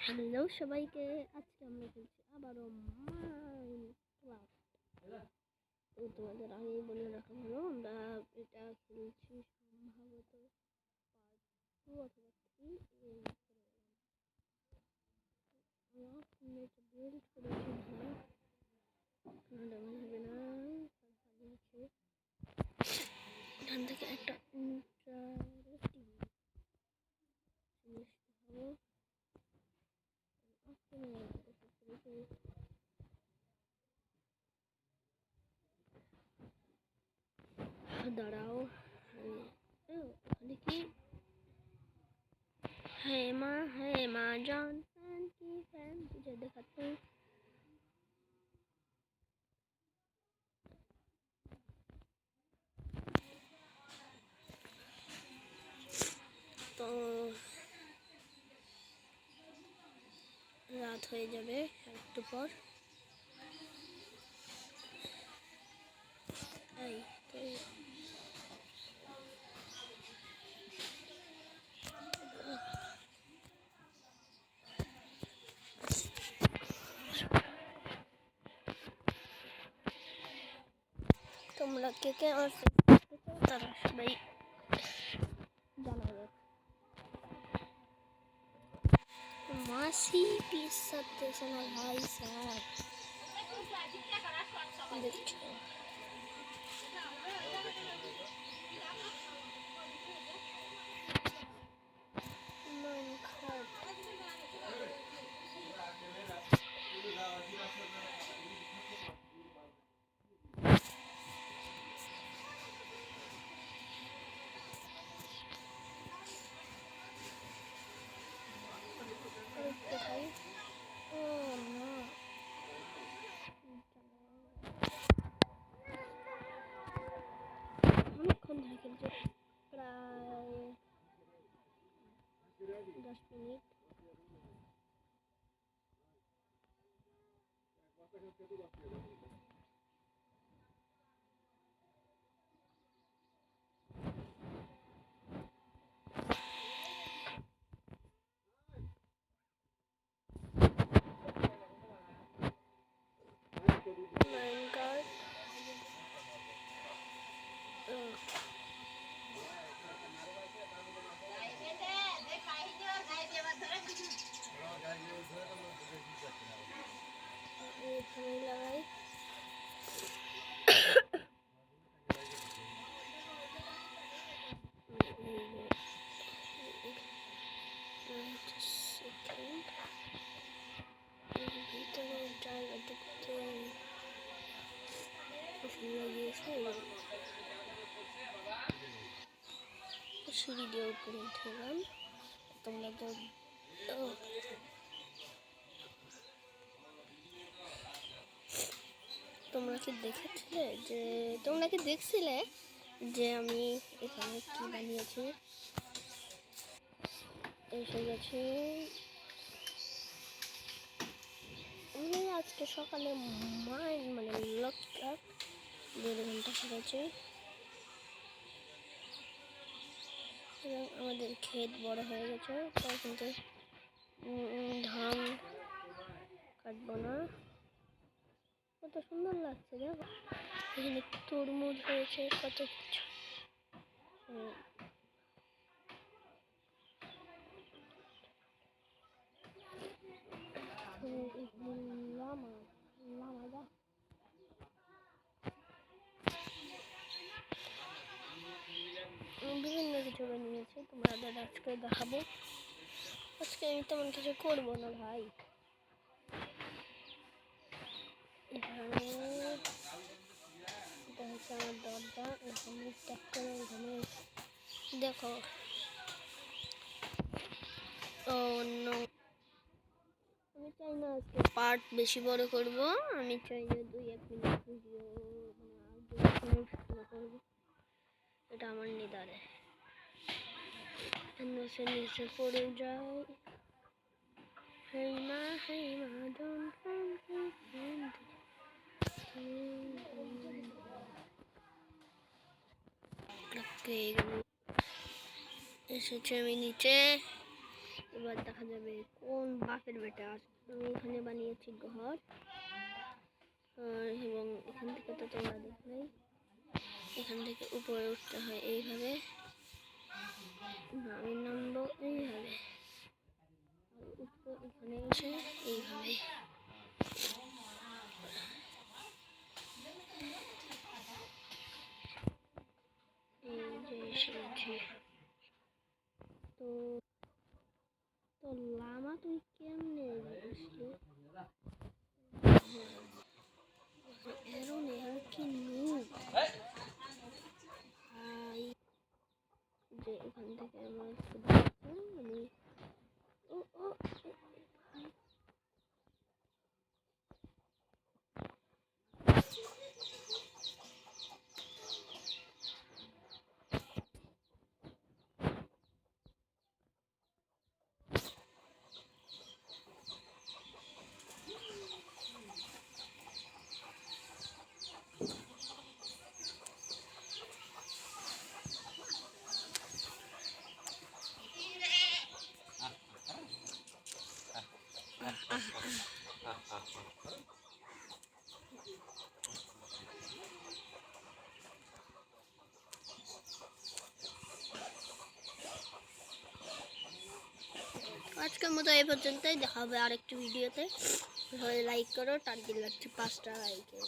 Hello সবাইকে, আজকে আমরা খেলছি আবারও মাইনক্রাফট। তো তোমাদের আগেই বলে রাখা হলো, আমরা এটা খেলছি সম্ভবত পার্ট 2 অথবা 3 এর ভিতরে। আমরা এটা বিল্ড করেছি ভাই, ডাবল হবে না। এখান থেকে একটা ইন্টারেস্টিং জিনিস দেখাবো। দাঁড়াও, ওখানে কি है माँ जान फैन की फैन तुझे दिखाते हैं। তো রাত হয়ে যাবে একটু পর। এই তো তোমরা কে কে আমার তারা সবাই জানাবে। मासी पीस सकते ना भाई साहब, देखो অনেকক্ষণ ধরে খেলছে, প্রায় 10 মিনিট। লাগাই ভিতরে জায়গা ঢুকতে লাগিয়েছে, সিঁড়ি দিয়ে উপরে উঠে গেলাম। তোমরা তো তোমরা কি দেখছিলে যে আমি এখানে কি বানিয়েছি? এসে গেছি আমি আজকে সকালে লকআপ 1.5 ঘন্টা খেলেছি এবং আমাদের ক্ষেত বড় হয়ে গেছে, তাই কিন্তু ধান কাটবো না। কত সুন্দর লাগছে, দেখো এখানে তরমুজ হয়েছে, কত কিছু। বিভিন্ন কিছু বানিয়েছি, তোমাদের আজকে দেখাবো। আজকে আমি তেমন কিছু করবো না ভাই। এখানে এটা হচ্ছে আমার দরজা, এখানে ট্যাপ করে এখানে দেখো। অন্য আমি চাই না আজকে পার্ট বেশি বড় করব, আমি চাই যে 2-1 মিনিট ভিডিও করবো। এটা আমার নিদারে নিচে পড়ে যায়। হেইমা ডন এসেছে আমি নিচে, এবার দেখা যাবে কোন বাপের বেটা। আমি এখানে বানিয়েছি ঘর, এবং এখান থেকে তো তোমরা দেখলেই, এখান থেকে উপরে উঠতে হয় এইভাবে, আমি নামবো এইভাবে, উঠবো এখানে এসে এইভাবে। এই যে এসেছি। তো তো লামা তুই কেমনে আসলি? এরো নেহার কি নুব ভাই, যে এখান থেকে আমার আমি ও ও আজকের মতো এই পর্যন্তই, দেখা হবে আরেকটি ভিডিওতে। সবাই লাইক করো, টার্গেট লাগছে 5টা লাইকের।